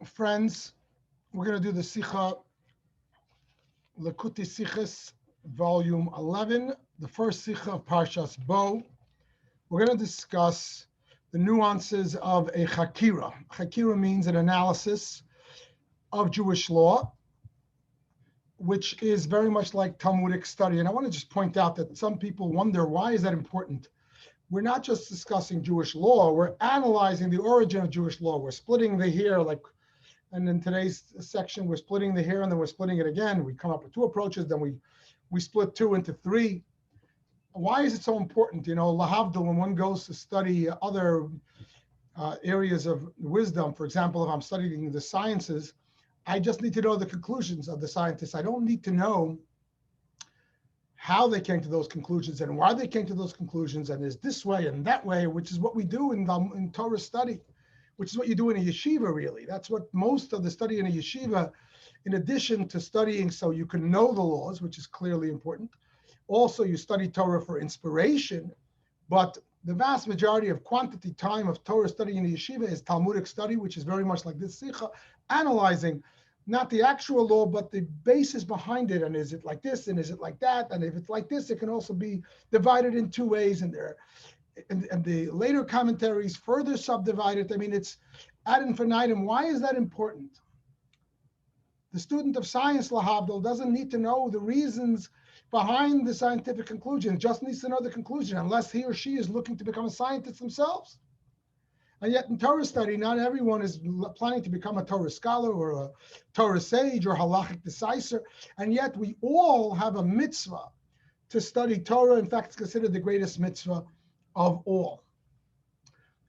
Friends, we're going to do the Sicha, Lekuti Sichas, volume 11, the first Sicha of Parshas Bo. We're going to discuss the nuances of a Chakira. Chakira means an analysis of Jewish law, which is very much like Talmudic study. And I want to just point out that some people wonder, why is that important? We're not just discussing Jewish law, we're analyzing the origin of Jewish law. We're splitting the hair, and in today's section, we're splitting the hair and then we're splitting it again. We come up with two approaches, then we split two into three. Why is it so important? Lahavdil, when one goes to study other areas of wisdom, for example, if I'm studying the sciences, I just need to know the conclusions of the scientists. I don't need to know how they came to those conclusions and why they came to those conclusions, and is this way and that way, which is what we do in Torah study, which is what you do in a yeshiva, really. That's what most of the study in a yeshiva, in addition to studying so you can know the laws, which is clearly important. Also, you study Torah for inspiration, but the vast majority of quantity time of Torah study in the yeshiva is Talmudic study, which is very much like this Sicha, analyzing not the actual law, but the basis behind it. And is it like this? And is it like that? And if it's like this, it can also be divided in two ways. And the later commentaries further subdivide it. I mean, it's ad infinitum. Why is that important? The student of science, lahavdil, doesn't need to know the reasons behind the scientific conclusion. Just needs to know the conclusion, unless he or she is looking to become a scientist themselves. And yet in Torah study, not everyone is planning to become a Torah scholar or a Torah sage or halachic decisor. And yet we all have a mitzvah to study Torah. In fact, it's considered the greatest mitzvah of all.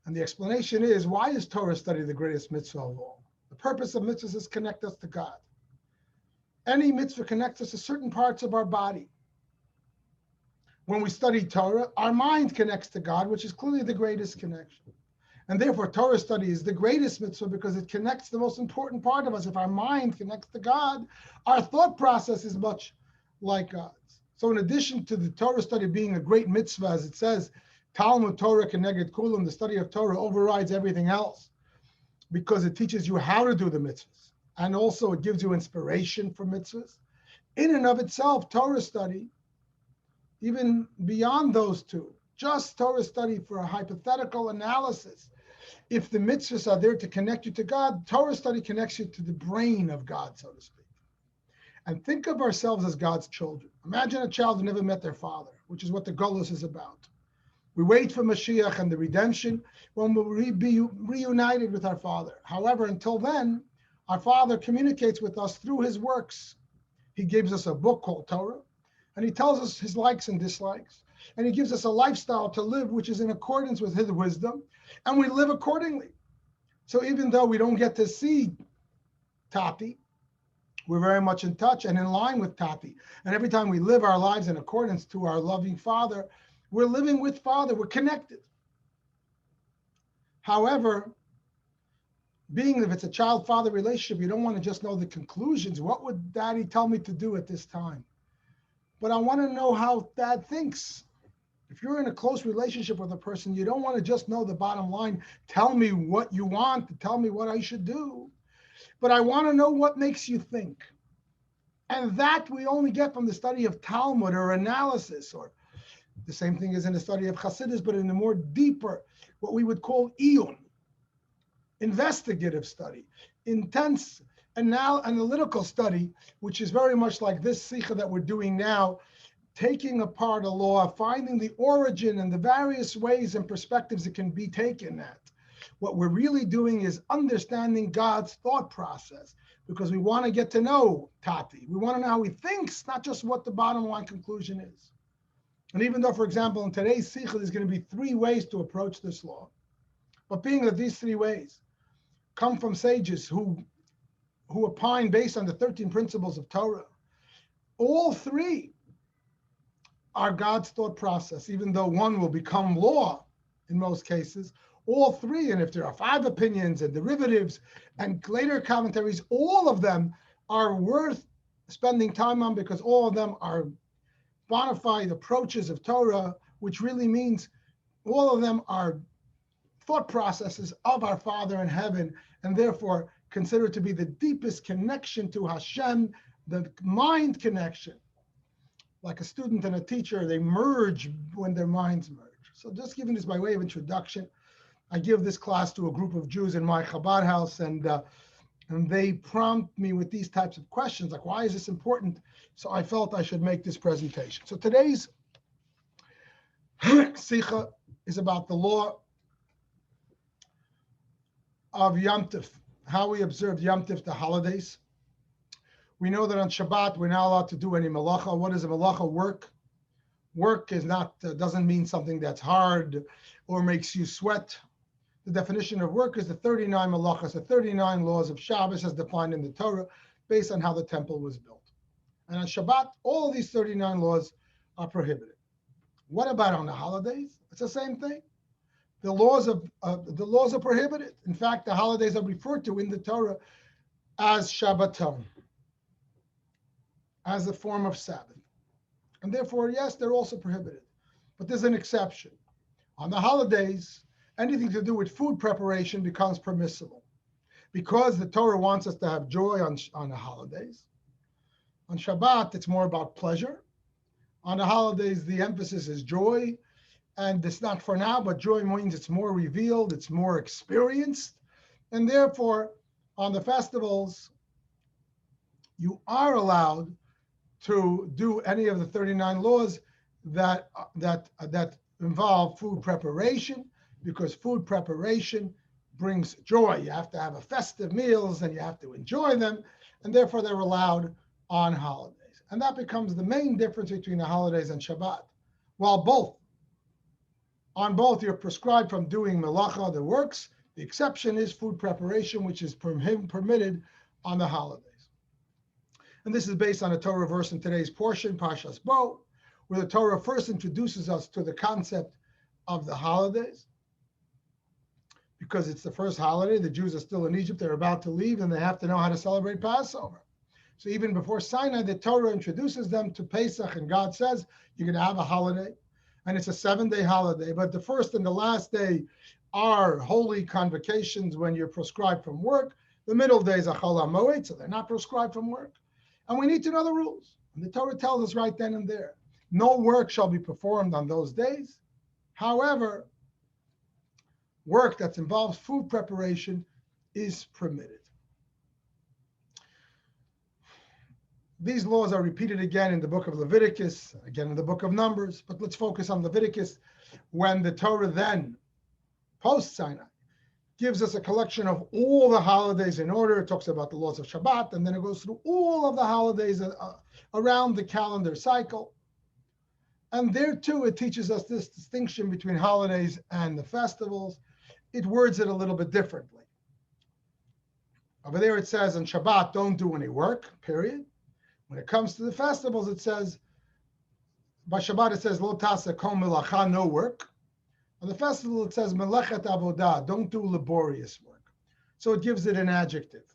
And the explanation is, why is Torah study the greatest mitzvah of all? The purpose of mitzvahs is to connect us to God. Any mitzvah connects us to certain parts of our body. When we study Torah, our mind connects to God, which is clearly the greatest connection. And therefore, Torah study is the greatest mitzvah because it connects the most important part of us. If our mind connects to God, our thought process is much like God's. So in addition to the Torah study being a great mitzvah, as it says, Talmud Torah keneged kulam, the study of Torah overrides everything else because it teaches you how to do the mitzvahs. And also it gives you inspiration for mitzvahs. In and of itself, Torah study, even beyond those two, just Torah study for a hypothetical analysis. If the mitzvahs are there to connect you to God, Torah study connects you to the brain of God, so to speak. And think of ourselves as God's children. Imagine a child who never met their father, which is what the Golus is about. We wait for Mashiach and the redemption when we'll be reunited with our Father. However, until then, our Father communicates with us through his works. He gives us a book called Torah, and he tells us his likes and dislikes. And he gives us a lifestyle to live, which is in accordance with his wisdom, and we live accordingly. So even though we don't get to see Tati, we're very much in touch and in line with Tati. And every time we live our lives in accordance to our loving Father, we're living with Father, we're connected. However, being if it's a child-father relationship, you don't want to just know the conclusions. What would Daddy tell me to do at this time? But I want to know how Dad thinks. If you're in a close relationship with a person, you don't want to just know the bottom line. Tell me what you want, tell me what I should do. But I want to know what makes you think. And that we only get from the study of Talmud or analysis, or the same thing as in the study of Chassidus, but in a more deeper, what we would call iyun, investigative study, intense analytical study, which is very much like this Sicha that we're doing now, taking apart a law, finding the origin and the various ways and perspectives it can be taken at. What we're really doing is understanding God's thought process, because we want to get to know Tati. We want to know how he thinks, not just what the bottom line conclusion is. And even though, for example, in today's Sicha, there's going to be 3 ways to approach this law, but being that these 3 ways come from sages who opine based on the 13 principles of Torah, all 3 are God's thought process, even though one will become law in most cases. All 3, and if there are 5 opinions and derivatives and later commentaries, all of them are worth spending time on, because all of them are bona fide approaches of Torah, which really means all of them are thought processes of our Father in heaven, and therefore considered to be the deepest connection to Hashem, the mind connection. Like a student and a teacher, they merge when their minds merge. So just giving this by way of introduction, I give this class to a group of Jews in my Chabad house, and they prompt me with these types of questions, like, why is this important? So I felt I should make this presentation. So today's Sicha is about the law of Yom Tov, how we observe Yom Tov, the holidays. We know that on Shabbat, we're not allowed to do any malacha. What is a malacha? Work. Work is not, doesn't mean something that's hard or makes you sweat. The definition of work is the 39 malachas, the 39 laws of Shabbos as defined in the Torah, based on how the temple was built. And on Shabbat, all of these 39 laws are prohibited. What about on the holidays? It's the same thing. The laws are prohibited. In fact, the holidays are referred to in the Torah as Shabbaton, as a form of Sabbath. And therefore, yes, they're also prohibited. But there's an exception. On the holidays, anything to do with food preparation becomes permissible. Because the Torah wants us to have joy on the holidays. On Shabbat, it's more about pleasure. On the holidays, the emphasis is joy. And it's not for now, but joy means it's more revealed, it's more experienced. And therefore, on the festivals, you are allowed to do any of the 39 laws that involve food preparation, because food preparation brings joy. You have to have a festive meals and you have to enjoy them, and therefore they're allowed on holidays. And that becomes the main difference between the holidays and Shabbat. While on both you're prescribed from doing melacha, the works, the exception is food preparation, which is permitted on the holidays. And this is based on a Torah verse in today's portion, Parshas Bo, where the Torah first introduces us to the concept of the holidays. Because it's the first holiday, the Jews are still in Egypt, they're about to leave, and they have to know how to celebrate Passover. So even before Sinai, the Torah introduces them to Pesach, and God says, you're going to have a holiday, and it's a 7-day holiday, but the first and the last day are holy convocations when you're proscribed from work. The middle days are Chol HaMoed, so they're not proscribed from work. And we need to know the rules. And the Torah tells us right then and there, no work shall be performed on those days. However, work that involves food preparation is permitted. These laws are repeated again in the book of Leviticus, again in the book of Numbers, but let's focus on Leviticus, when the Torah then, post-Sinai, gives us a collection of all the holidays in order. It talks about the laws of Shabbat, and then it goes through all of the holidays around the calendar cycle. And there too, it teaches us this distinction between holidays and the festivals. It words it a little bit differently. Over there it says on Shabbat, don't do any work, period. When it comes to the festivals, it says, by Shabbat it says, lo tasa kol melacha, no work. On the festival it says, melechet avodah, don't do laborious work. So it gives it an adjective,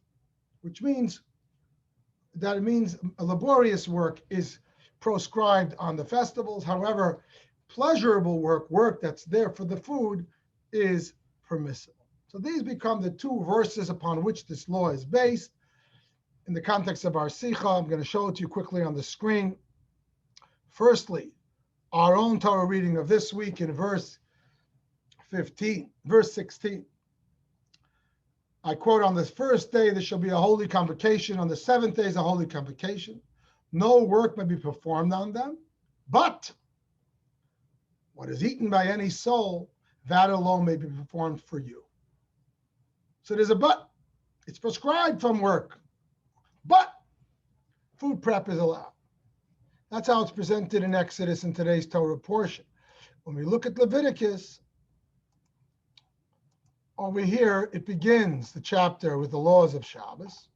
which means that it means laborious work is proscribed on the festivals. However, pleasurable work, work that's there for the food, is permissible. So these become the two verses upon which this law is based. In the context of our Sicha, I'm going to show it to you quickly on the screen. Firstly, our own Torah reading of this week in verse 16. I quote, on the first day there shall be a holy convocation, on the 7th day is a holy convocation. No work may be performed on them, but what is eaten by any soul, that alone may be performed for you. So there's a but. It's prescribed from work, but food prep is allowed. That's how it's presented in Exodus in today's Torah portion. When we look at Leviticus, over here, it begins the chapter with the laws of Shabbos.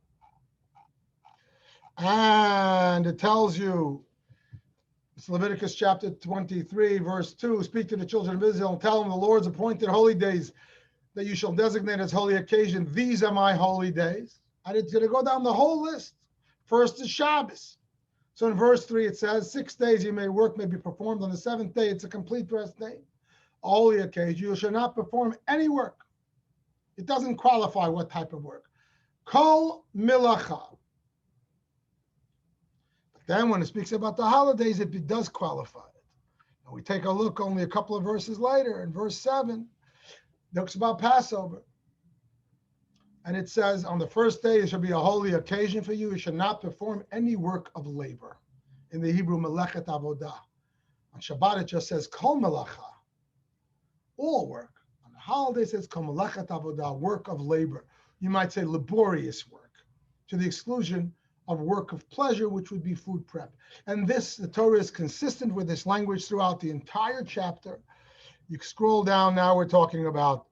And it tells you, it's Leviticus chapter 23, verse 2, speak to the children of Israel and tell them the Lord's appointed holy days that you shall designate as holy occasion. These are my holy days. And it's going to go down the whole list. First is Shabbos. So in verse 3, it says, 6 days you may work, may be performed. On the 7th day, it's a complete rest day. A holy occasion, you shall not perform any work. It doesn't qualify what type of work. Kol milacha. But then when it speaks about the holidays, it does qualify it. And we take a look only a couple of verses later in verse 7, it talks about Passover. And it says, on the first day, it shall be a holy occasion for you. You shall not perform any work of labor. In the Hebrew, melechet avodah. On Shabbat, it just says, kol melacha, all work. On the holiday, it says, kol melechet avodah, work of labor. You might say laborious work, to the exclusion of work of pleasure, which would be food prep. And this, the Torah is consistent with this language throughout the entire chapter. You scroll down now, we're talking about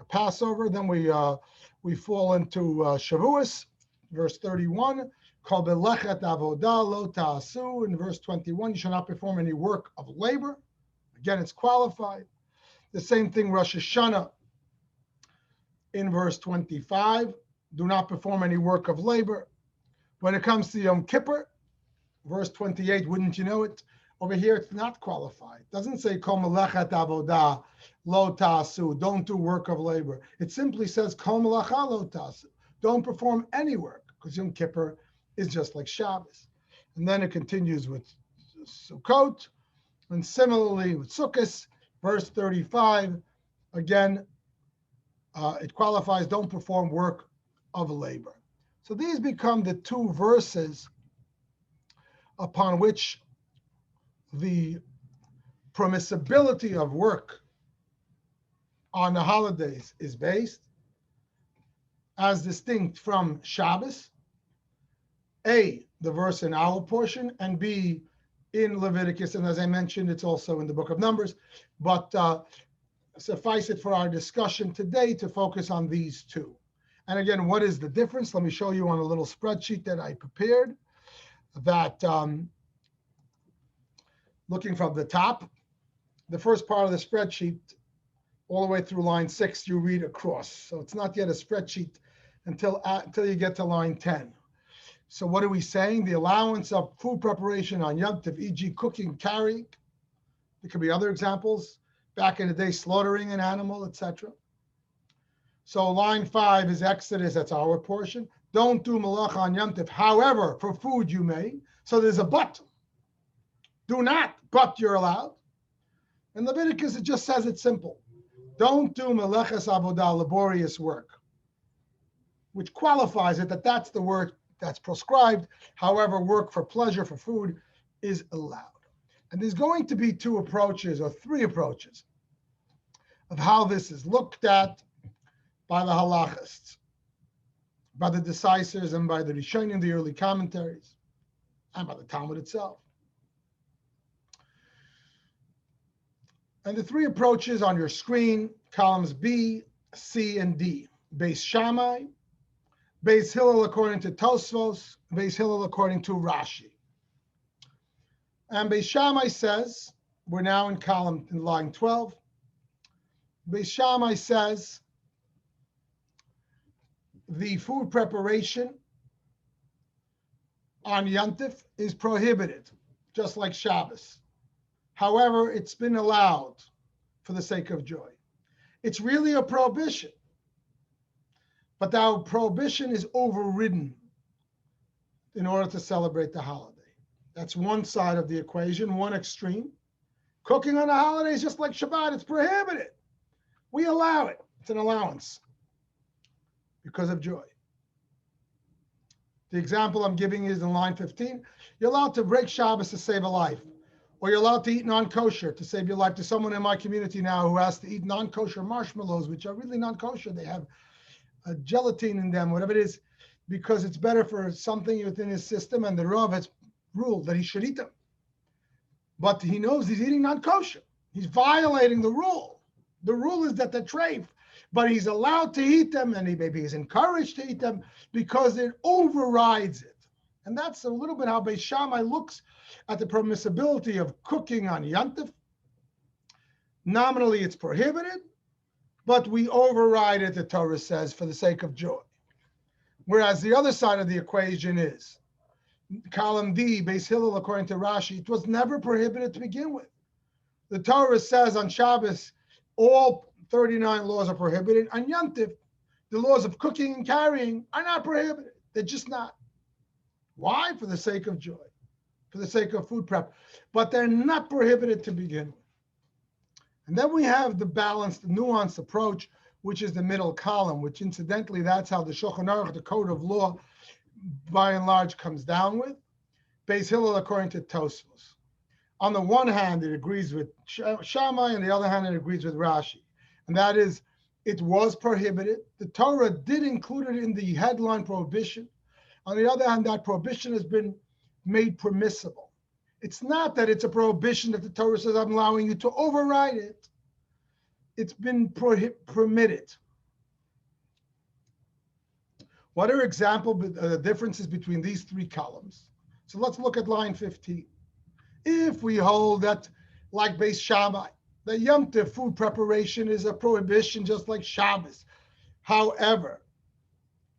Passover. Then we fall into Shavuos, verse 31. Kol belechet avodah lo ta'asu. In verse 21, you shall not perform any work of labor. Again, it's qualified. The same thing, Rosh Hashanah. In verse 25, do not perform any work of labor. When it comes to Yom Kippur, verse 28, wouldn't you know it? Over here, it's not qualified. It doesn't say kol melechet avodah lo ta'asu, don't do work of labor. It simply says kol melacha lo ta'asu, don't perform any work, because Yom Kippur is just like Shabbos. And then it continues with Sukkot, and similarly with Sukkot, verse 35, again, it qualifies, don't perform work of labor. So these become the two verses upon which the permissibility of work on the holidays is based, as distinct from Shabbos, A, the verse in our portion, and B, in Leviticus. And as I mentioned, it's also in the book of Numbers. But suffice it for our discussion today to focus on these two. And again, what is the difference? Let me show you on a little spreadsheet that I prepared, that looking from the top, the first part of the spreadsheet, all the way through line 6, you read across. So it's not yet a spreadsheet until you get to line 10. So what are we saying? The allowance of food preparation on Yom Tov, e.g. cooking, carrying. There could be other examples. Back in the day, slaughtering an animal, etc. So line 5 is Exodus, that's our portion. Don't do malacha on Yom Tov. However, for food you may. So there's a but. Do not, but you're allowed. In Leviticus, it just says it's simple. Don't do meleches avodah, laborious work, which qualifies it that that's the work that's prescribed. However, work for pleasure, for food, is allowed. And there's going to be two approaches or three approaches of how this is looked at by the halachists, by the decisors, and by the Rishonim, the early commentaries, and by the Talmud itself. And the three approaches on your screen, columns B, C, and D. Beis Shammai, Beis Hillel according to Tosfos, Beis Hillel according to Rashi. And Beis Shammai says, we're now in line 12. Beis Shammai says the food preparation on Yom Tov is prohibited, just like Shabbos. However, it's been allowed for the sake of joy. It's really a prohibition, but that prohibition is overridden in order to celebrate the holiday. That's one side of the equation, one extreme. Cooking on the holiday is just like Shabbat, it's prohibited. We allow it, it's an allowance because of joy. The example I'm giving is in line 15. You're allowed to break Shabbos to save a life, or you're allowed to eat non-kosher to save your life. To someone in my community now who has to eat non-kosher marshmallows, which are really non-kosher. They have a gelatin in them, whatever it is, because it's better for something within his system, and the Rav has ruled that he should eat them. But he knows he's eating non-kosher. He's violating the rule. The rule is that they're treif, but he's allowed to eat them, and maybe he's encouraged to eat them because it overrides it. And that's a little bit how Beis Shammai looks at the permissibility of cooking on Yom Tov. Nominally, it's prohibited, but we override it, the Torah says, for the sake of joy. Whereas the other side of the equation is, column D, Beis Hillel, according to Rashi, it was never prohibited to begin with. The Torah says on Shabbos, all 39 laws are prohibited. On Yom Tov, The laws of cooking and carrying are not prohibited. They're just not. Why? For the sake of joy, for the sake of food prep. But they're not prohibited to begin with. And then we have the balanced, nuanced approach, which is the middle column, which incidentally, that's how the Shulchan Aruch, the code of law, by and large, comes down with. Beis Hillel, according to Tosfos. On the one hand, it agrees with Shammai, and the other hand, it agrees with Rashi. And that is, it was prohibited. The Torah did include it in the headline prohibition. On the other hand, that prohibition has been made permissible. It's not that it's a prohibition that the Torah says, I'm allowing you to override it. It's been permitted. What are example differences between these three columns? So let's look at line 15. If we hold that, like Beis Shammai, the Yom Tov food preparation is a prohibition just like Shabbos. However,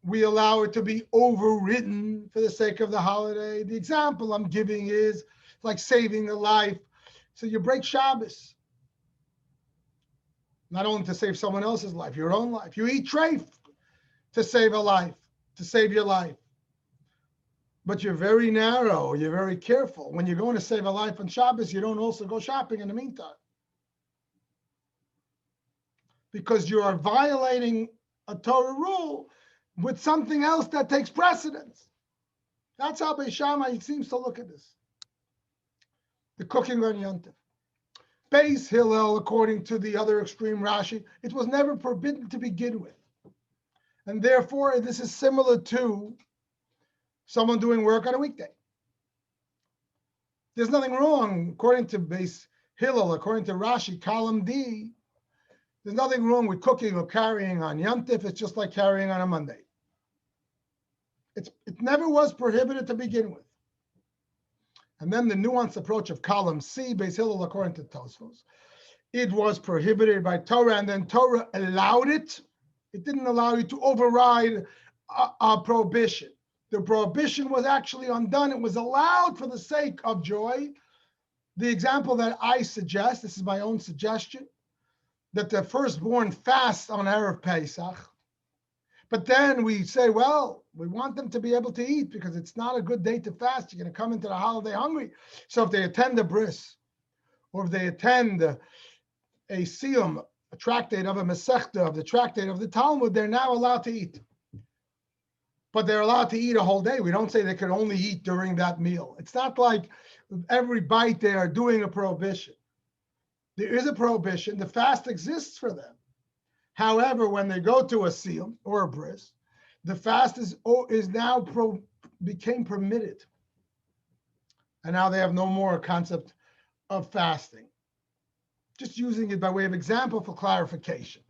we allow it to be overridden for the sake of the holiday. The example I'm giving is like saving a life. So you break Shabbos. Not only to save someone else's life, your own life. You eat treif to save a life, to save your life. But you're very narrow, you're very careful. When you're going to save a life on Shabbos, you don't also go shopping in the meantime. Because you are violating a Torah rule with something else that takes precedence. That's how Beis Shammai seems to look at this. The cooking on Yom Tov. Beis Hillel, according to the other extreme Rashi, it was never forbidden to begin with. And therefore, this is similar to someone doing work on a weekday. There's nothing wrong, according to Beis Hillel, according to Rashi, column D, there's nothing wrong with cooking or carrying on Yom Tov. It's just like carrying on a Monday. It never was prohibited to begin with. And then the nuanced approach of column C, Beis Hillel, according to Tosfos, it was prohibited by Torah, and then Torah allowed it. It didn't allow you to override a prohibition. The prohibition was actually undone. It was allowed for the sake of joy. The example that I suggest, this is my own suggestion, that the firstborn fasts on Erev Pesach, but then we say, well, we want them to be able to eat because it's not a good day to fast. You're going to come into the holiday hungry. So if they attend a bris, or if they attend a siyum, a tractate of a Masechta, of the tractate of the Talmud, they're now allowed to eat. But they're allowed to eat a whole day. We don't say they can only eat during that meal. It's not like every bite they are doing a prohibition. There is a prohibition. The fast exists for them. However, when they go to a siyum or a bris, the fast became permitted. And now they have no more concept of fasting. Just using it by way of example for clarification.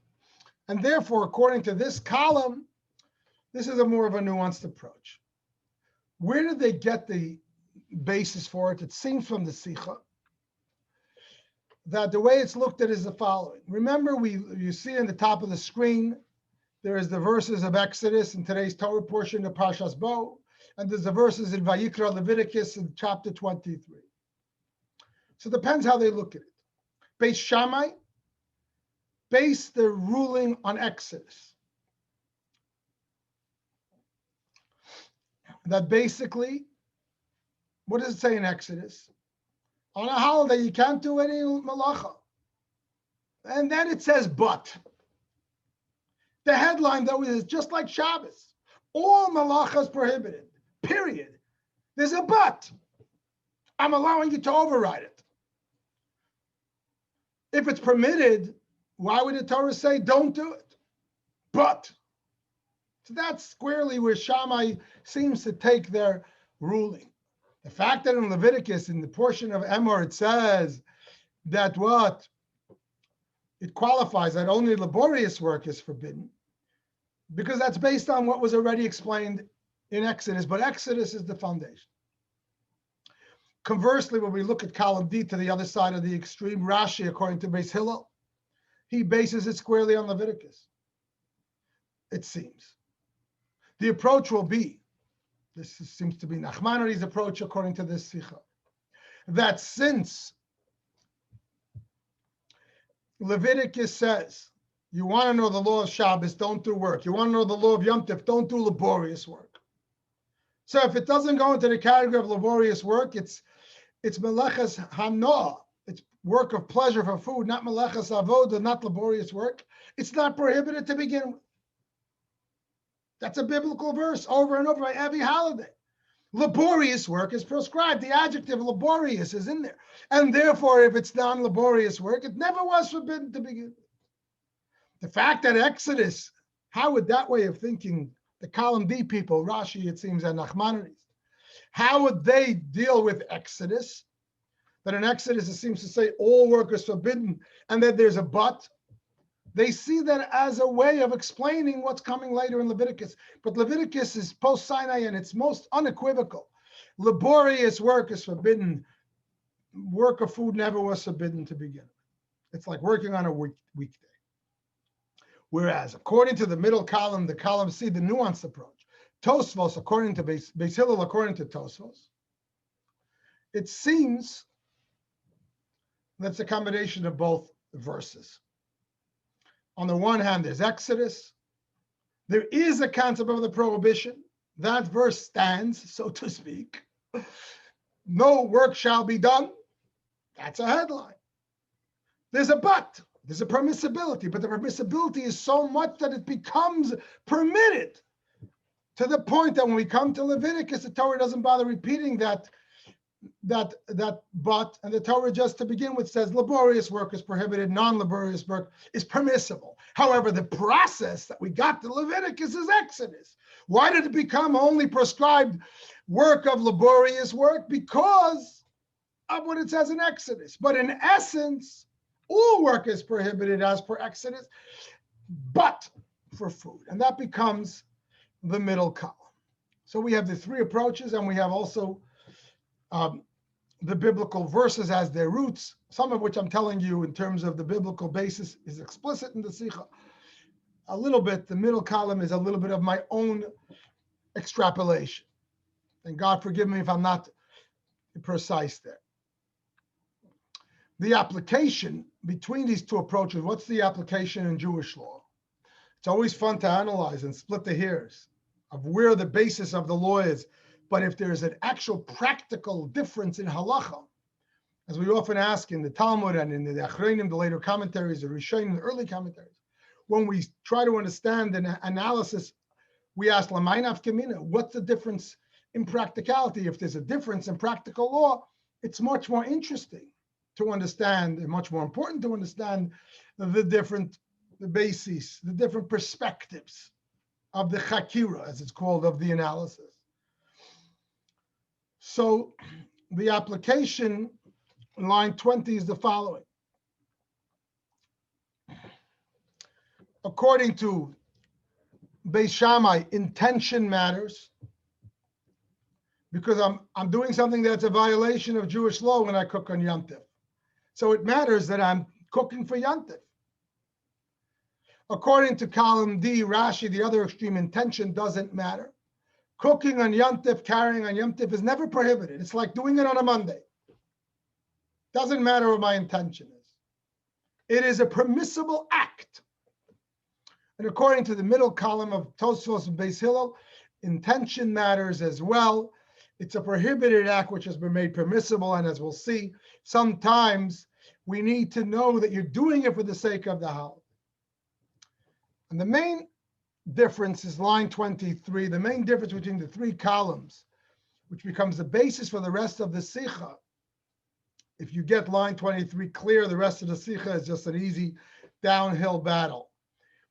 And therefore, according to this column, this is a more of a nuanced approach. Where did they get the basis for it? It seems from the Sicha that the way it's looked at is the following. Remember, you see in the top of the screen, there is the verses of Exodus in today's Torah portion of Parshas Bo, and there's the verses in Vayikra Leviticus in chapter 23. So it depends how they look at it. Beis Shammai based their ruling on Exodus. That basically, what does it say in Exodus? On a holiday, you can't do any malacha. And then it says, but. The headline, though, is just like Shabbos. All malacha is prohibited, period. There's a but. I'm allowing you to override it. If it's permitted, why would the Torah say don't do it? But. So that's squarely where Shammai seems to take their ruling. The fact that in Leviticus, in the portion of Emor, it says that what? It qualifies that only laborious work is forbidden, because that's based on what was already explained in Exodus, but Exodus is the foundation. Conversely, when we look at column D to the other side of the extreme, Rashi, according to Beis Hillel, he bases it squarely on Leviticus, it seems. The approach will be, this seems to be Nachmanides' approach according to this Sicha, that since Leviticus says You want to know the law of Shabbos, don't do work. You want to know the law of Yom Tov, don't do laborious work. So if it doesn't go into the category of laborious work, it's meleches hanoah. It's work of pleasure for food, not meleches avoda, not laborious work. It's not prohibited to begin with. That's a biblical verse over and over by every holiday. Laborious work is prescribed. The adjective laborious is in there. And therefore, if it's non-laborious work, it never was forbidden to begin with. The fact that Exodus, how would that way of thinking, the column D people, Rashi, it seems, and Nachmanides, how would they deal with Exodus? That in Exodus, it seems to say all work is forbidden, and that there's a but. They see that as a way of explaining what's coming later in Leviticus. But Leviticus is post-Sinai, and it's most unequivocal. Laborious work is forbidden. Work of food never was forbidden to begin with. It's like working on a weekday. Whereas, according to the middle column, the column C, the nuanced approach, Tosfos, according to Beis Hillel, according to Tosfos, it seems that's a combination of both verses. On the one hand, there's Exodus. There is a concept of the prohibition. That verse stands, so to speak. No work shall be done. That's a headline. There's a but. There's a permissibility, but the permissibility is so much that it becomes permitted to the point that when we come to Leviticus, the Torah doesn't bother repeating that but, and the Torah just to begin with says laborious work is prohibited, non-laborious work is permissible. However, the process that we got to Leviticus is Exodus. Why did it become only prescribed work of laborious work? Because of what it says in Exodus. But in essence, all work is prohibited as per Exodus, but for food. And that becomes the middle column. So we have the three approaches, and we have also the biblical verses as their roots, some of which I'm telling you in terms of the biblical basis is explicit in the Sicha. A little bit, the middle column is a little bit of my own extrapolation. And God forgive me if I'm not precise there. The application between these two approaches, what's the application in Jewish law? It's always fun to analyze and split the hairs of where the basis of the law is. But if there's an actual practical difference in halacha, as we often ask in the Talmud and in the Achronim, the later commentaries, the Rishonim, the early commentaries, when we try to understand an analysis, we ask, L'may nafka, what's the difference in practicality? If there's a difference in practical law, it's much more interesting to understand and much more important to understand the bases, the different perspectives of the chakira, as it's called, of the analysis. So the application in line 20 is the following. According to Beis Shammai, intention matters because I'm doing something that's a violation of Jewish law when I cook on Yom Tov. So it matters that I'm cooking for Yom Tov. According to column D, Rashi, the other extreme, intention doesn't matter. Cooking on Yom Tov, carrying on Yom Tov is never prohibited. It's like doing it on a Monday. Doesn't matter what my intention is. It is a permissible act. And according to the middle column of Tosfos and Beis Hillel, intention matters as well. It's a prohibited act which has been made permissible. And as we'll see, sometimes we need to know that you're doing it for the sake of the holiday. And the main difference is line 23. The main difference between the three columns, which becomes the basis for the rest of the Sicha. If you get line 23 clear, the rest of the Sicha is just an easy downhill battle.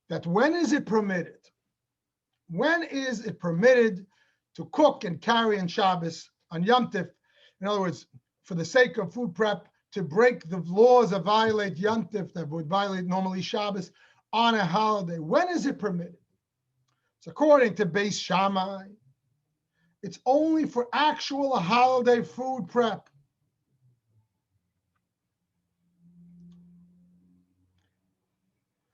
That when is it permitted? When is it permitted to cook and carry on Shabbos on Yom Tov? In other words, for the sake of food prep, to break the laws that violate Yom Tov, that would violate normally Shabbos on a holiday. When is it permitted? So according to Beis Shammai, it's only for actual holiday food prep.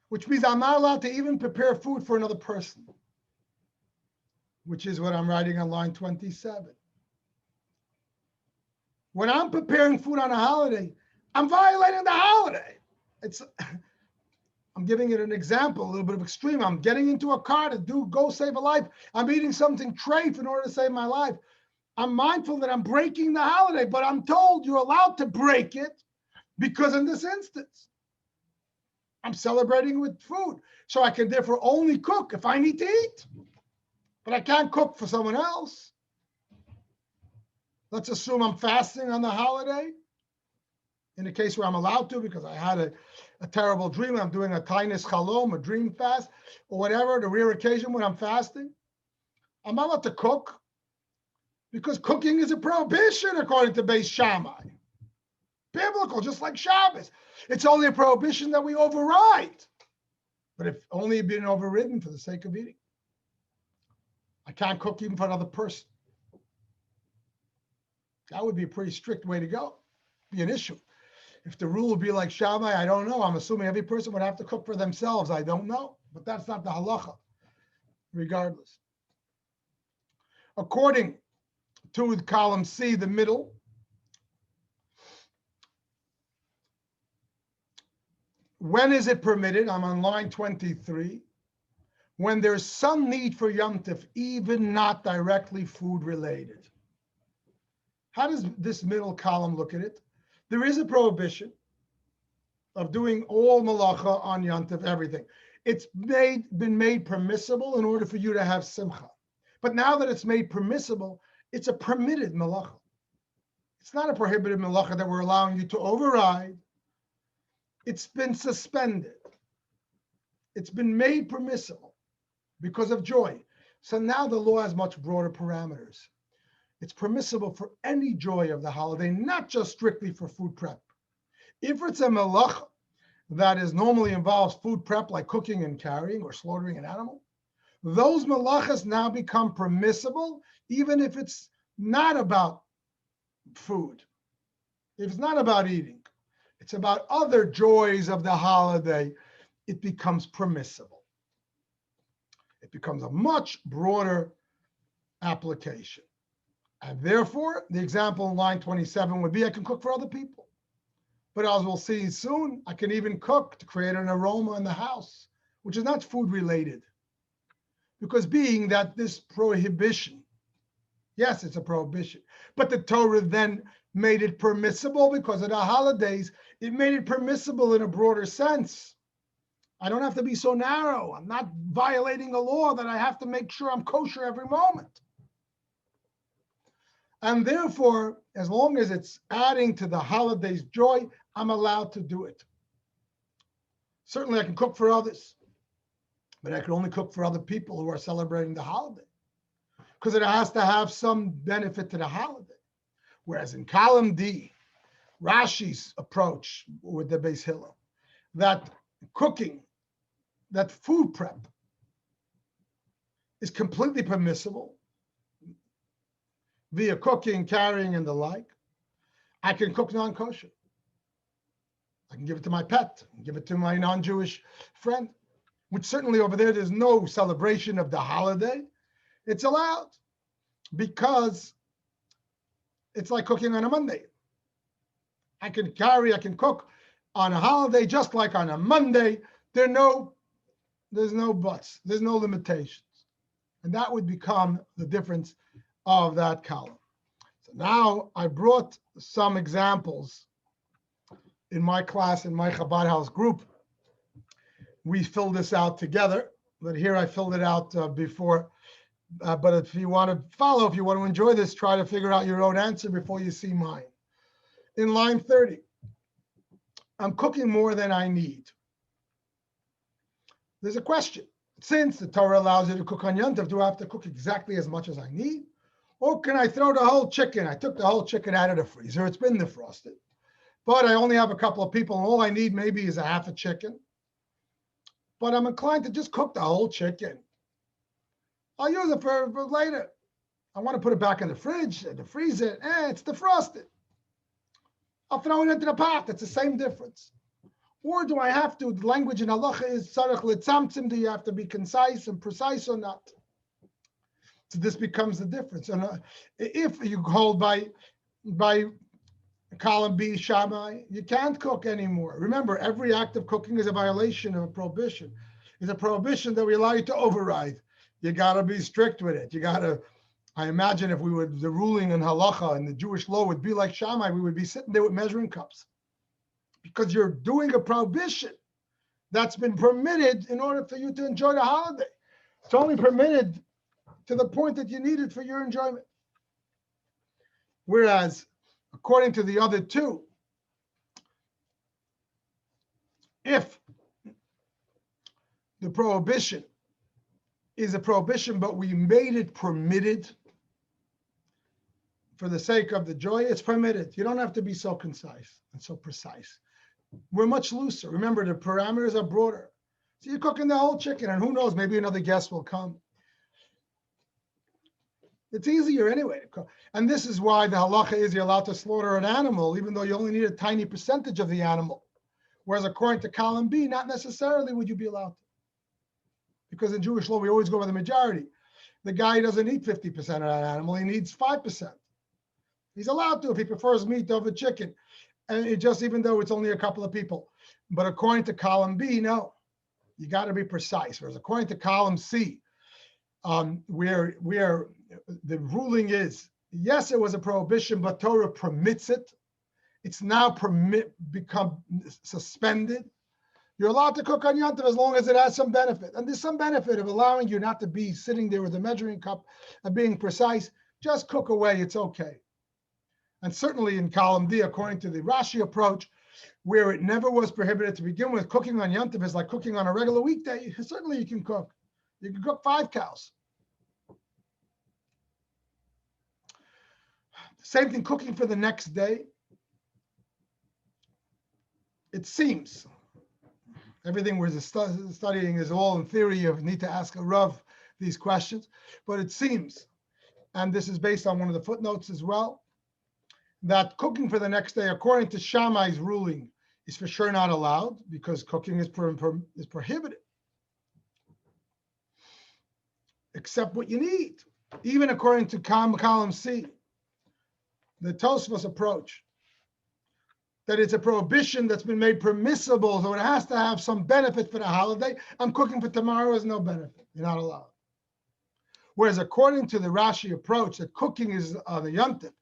Which means I'm not allowed to even prepare food for another person, which is what I'm writing on line 27. When I'm preparing food on a holiday, I'm violating the holiday. I'm giving it an example, a little bit of extreme. I'm getting into a car to go save a life. I'm eating something treif in order to save my life. I'm mindful that I'm breaking the holiday, but I'm told you're allowed to break it because in this instance, I'm celebrating with food. So I can therefore only cook if I need to eat, but I can't cook for someone else. Let's assume I'm fasting on the holiday. In a case where I'm allowed to, because I had a terrible dream, I'm doing a tainis chalom, a dream fast, or whatever, the rare occasion when I'm fasting, I'm not allowed to cook because cooking is a prohibition according to Beis Shammai. Biblical, just like Shabbos. It's only a prohibition that we override, but if only being overridden for the sake of eating. I can't cook even for another person. That would be a pretty strict way to go, be an issue. If the rule would be like Shammai, I don't know. I'm assuming every person would have to cook for themselves. I don't know. But that's not the halacha, regardless. According to column C, the middle, when is it permitted? I'm on line 23. When there's some need for Yom Tov, even not directly food related. How does this middle column look at it? There is a prohibition of doing all malacha on Yom Tov, everything. It's been made permissible in order for you to have simcha. But now that it's made permissible, it's a permitted malacha. It's not a prohibited malacha that we're allowing you to override. It's been suspended. It's been made permissible because of joy. So now the law has much broader parameters. It's permissible for any joy of the holiday, not just strictly for food prep. If it's a malacha that is normally involves food prep, like cooking and carrying or slaughtering an animal, those malachas now become permissible, even if it's not about food. If it's not about eating, it's about other joys of the holiday, it becomes permissible. It becomes a much broader application. And therefore, the example in line 27 would be I can cook for other people. But as we'll see soon, I can even cook to create an aroma in the house, which is not food related. Because being that this prohibition, yes, it's a prohibition, but the Torah then made it permissible because of the holidays. It made it permissible in a broader sense. I don't have to be so narrow. I'm not violating a law that I have to make sure I'm kosher every moment. And therefore, as long as it's adding to the holiday's joy, I'm allowed to do it. Certainly I can cook for others, but I can only cook for other people who are celebrating the holiday because it has to have some benefit to the holiday. Whereas in column D, Rashi's approach with the Beis Hillel, that cooking, that food prep is completely permissible via cooking, carrying, and the like. I can cook non-kosher. I can give it to my pet, give it to my non-Jewish friend, which certainly over there, there's no celebration of the holiday. It's allowed because it's like cooking on a Monday. I can carry, I can cook on a holiday just like on a Monday. There's no buts, there's no limitations. And that would become the difference of that column. So now I brought some examples in my class, in my Chabad House group. We filled this out together, but here I filled it out before. But if you want to follow, if you want to enjoy this, try to figure out your own answer before you see mine. In line 30, I'm cooking more than I need. There's a question. Since the Torah allows you to cook on Yom Tov, do I have to cook exactly as much as I need? Or can I throw the whole chicken? I took the whole chicken out of the freezer. It's been defrosted. But I only have a couple of people, and all I need maybe is a half a chicken. But I'm inclined to just cook the whole chicken. I'll use it for later. I want to put it back in the fridge, in the freezer. It's defrosted. I'll throw it into the pot. That's the same difference. Or do I have to, the language in halacha is tzarich litzamtzim, do you have to be concise and precise or not? So this becomes the difference. And if you hold by Column B, Shammai, you can't cook anymore. Remember, every act of cooking is a violation of a prohibition. It's a prohibition that we allow you to override. You got to be strict with it. You got to, I imagine if we would, the ruling in halacha and the Jewish law would be like Shammai, we would be sitting there with measuring cups because you're doing a prohibition that's been permitted in order for you to enjoy the holiday. It's only permitted to the point that you need it for your enjoyment. Whereas, according to the other two, if the prohibition is a prohibition, but we made it permitted for the sake of the joy, it's permitted. You don't have to be so concise and so precise. We're much looser. Remember, the parameters are broader. So you're cooking the whole chicken, and who knows, maybe another guest will come. It's easier anyway to cook. And this is why the halacha is you're allowed to slaughter an animal, even though you only need a tiny percentage of the animal. Whereas according to column B, not necessarily would you be allowed to. Because in Jewish law, we always go by the majority. The guy doesn't eat 50% of that animal, he needs 5%. He's allowed to if he prefers meat over chicken. And it just, even though it's only a couple of people. But according to column B, no, you got to be precise. Whereas according to column C, where the ruling is, yes, it was a prohibition, but Torah permits it. It's now become suspended. You're allowed to cook on Yom Tov as long as it has some benefit. And there's some benefit of allowing you not to be sitting there with a measuring cup and being precise. Just cook away, it's okay. And certainly in column D, according to the Rashi approach, where it never was prohibited to begin with, cooking on Yom Tov is like cooking on a regular weekday. Certainly you can cook. You can cook 5 cows. Same thing, cooking for the next day. It seems, everything we're studying is all in theory. You need to ask a Rav these questions. But it seems, and this is based on one of the footnotes as well, that cooking for the next day, according to Shammai's ruling, is for sure not allowed because cooking is prohibited. Except what you need. Even according to column C, the Tosfos approach, that it's a prohibition that's been made permissible, so it has to have some benefit for the holiday. I'm cooking for tomorrow has no benefit. You're not allowed. Whereas according to the Rashi approach, that cooking is the Yom Tov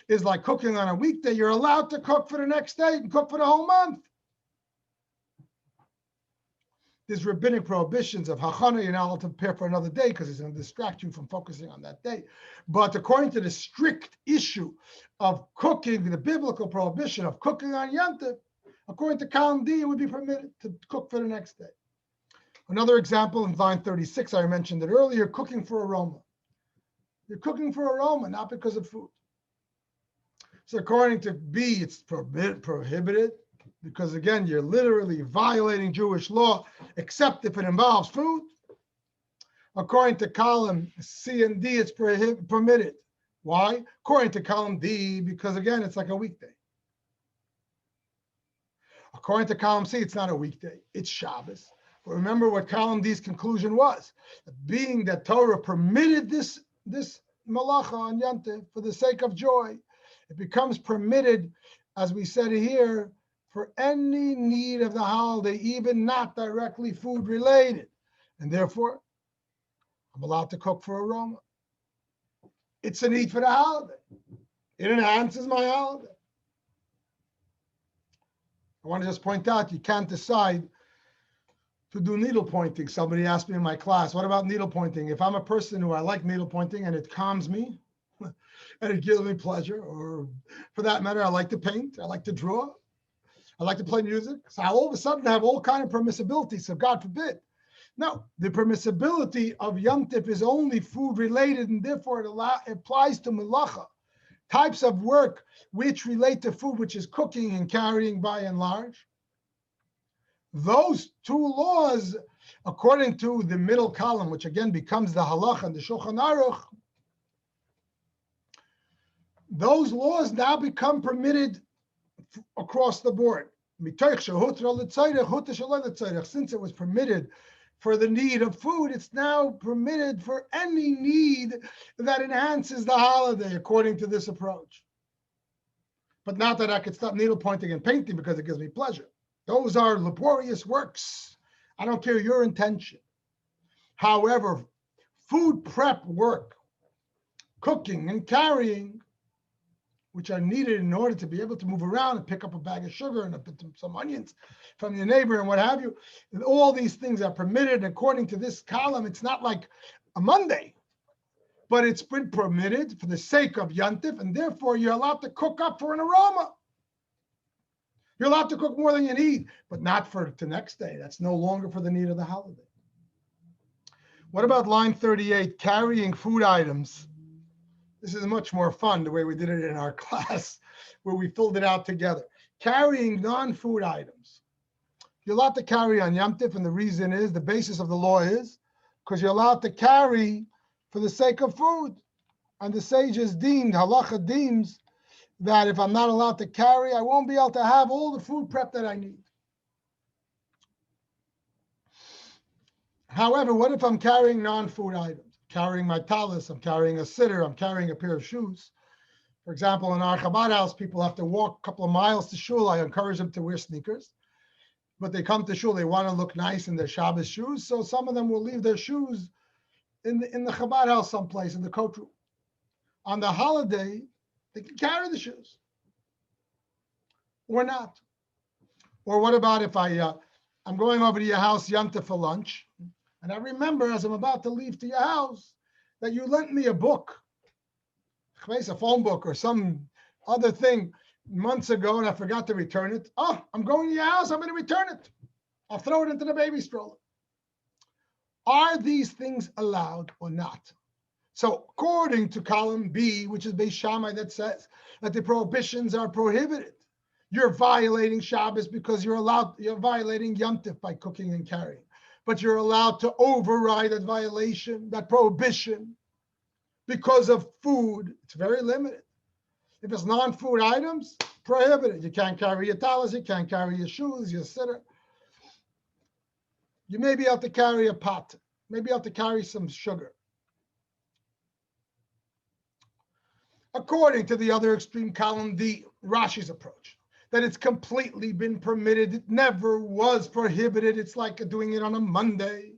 is like cooking on a weekday. You're allowed to cook for the next day and cook for the whole month. There's rabbinic prohibitions of hachana, you're not allowed to prepare for another day because it's going to distract you from focusing on that day. But according to the strict issue of cooking, the biblical prohibition of cooking on Yom Tov, according to column D, it would be permitted to cook for the next day. Another example in line 36, I mentioned it earlier, cooking for aroma. You're cooking for aroma, not because of food. So according to B, it's prohibited because, again, you're literally violating Jewish law, except if it involves food. According to column C and D, it's permitted. Why? According to column D, because, again, it's like a weekday. According to column C, it's not a weekday. It's Shabbos. But remember what column D's conclusion was. Being that Torah permitted this malacha on Yom Tov for the sake of joy, it becomes permitted, as we said here, for any need of the holiday, even not directly food related. And therefore, I'm allowed to cook for aroma. It's a need for the holiday. It enhances my holiday. I want to just point out, you can't decide to do needle pointing. Somebody asked me in my class, what about needle pointing? If I'm a person who I like needle pointing and it calms me and it gives me pleasure, or for that matter, I like to paint, I like to draw, I like to play music. So I all of a sudden have all kind of permissibility. So God forbid. No, the permissibility of Yom Tov is only food related, and therefore it applies to melacha, types of work which relate to food, which is cooking and carrying by and large. Those two laws, according to the middle column, which again becomes the halacha and the Shulchan Aruch, those laws now become permitted across the board. Since it was permitted for the need of food, it's now permitted for any need that enhances the holiday, according to this approach. But not that I could stop needle pointing and painting because it gives me pleasure. Those are laborious works. I don't care your intention. However, food prep work, cooking and carrying, which are needed in order to be able to move around and pick up a bag of sugar and some onions from your neighbor and what have you. And all these things are permitted. And according to this column, it's not like a Monday, but it's been permitted for the sake of Yantif, and therefore you're allowed to cook up for an aroma. You're allowed to cook more than you need, but not for the next day. That's no longer for the need of the holiday. What about line 38, carrying food items? This is much more fun the way we did it in our class, where we filled it out together. Carrying non-food items. You're allowed to carry on Yom Tif, and the reason is, the basis of the law is, because you're allowed to carry for the sake of food. And the sages deemed, halacha deems, that if I'm not allowed to carry, I won't be able to have all the food prep that I need. However, what if I'm carrying non-food items? Carrying my talis, I'm carrying a sitter, I'm carrying a pair of shoes. For example, in our Chabad house, people have to walk a couple of miles to shul. I encourage them to wear sneakers. But they come to shul, they want to look nice in their Shabbos shoes. So some of them will leave their shoes in the Chabad house someplace, in the coat room. On the holiday, they can carry the shoes. Or not. Or what about if I'm going over to your house Yom Tov for lunch, and I remember as I'm about to leave to your house that you lent me a book, a phone book or some other thing months ago, and I forgot to return it. Oh, I'm going to your house, I'm going to return it. I'll throw it into the baby stroller. Are these things allowed or not? So according to column B, which is Beis Shammai, that says that the prohibitions are prohibited. You're violating Shabbos because you're violating Yom Tov by cooking and carrying. But you're allowed to override that violation, that prohibition, because of food. It's very limited. If it's non-food items, prohibited. You can't carry your talis, you can't carry your shoes, your sitter. You may be able to carry a pot, maybe able to carry some sugar. According to the other extreme column, the Rashi's approach, that it's completely been permitted. It never was prohibited. It's like doing it on a Monday.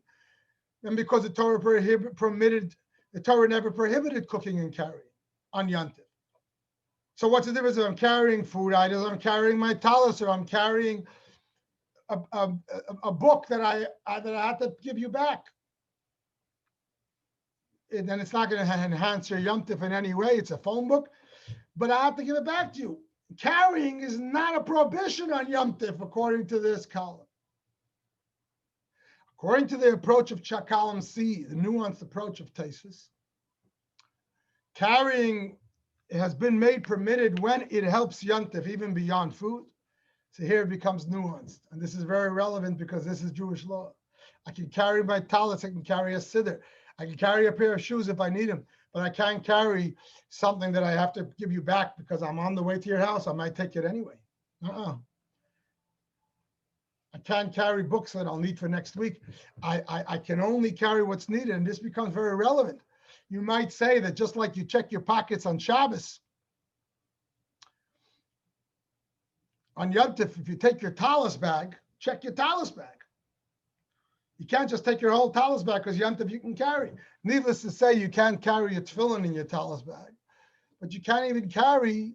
And because the Torah the Torah never prohibited cooking and carrying on Yom Tov. So what's the difference if I'm carrying food items, I'm carrying my talis, or I'm carrying a book that I have to give you back? And then it's not going to enhance your Yom Tov in any way. It's a phone book, but I have to give it back to you. Carrying is not a prohibition on Yom Tov, according to this column. According to the approach of column C, the nuanced approach of Tesis, carrying has been made permitted when it helps Yom Tov, even beyond food. So here it becomes nuanced. And this is very relevant because this is Jewish law. I can carry my talis, I can carry a siddur, I can carry a pair of shoes if I need them, but I can't carry something that I have to give you back because I'm on the way to your house. I might take it anyway. I can't carry books that I'll need for next week. I can only carry what's needed, and this becomes very relevant. You might say that just like you check your pockets on Shabbos, on Yom Tov, if you take your talis bag, check your talis bag. You can't just take your whole talis bag because Yom Tov you can carry. Needless to say, you can't carry a tefillin in your talis bag, but you can't even carry.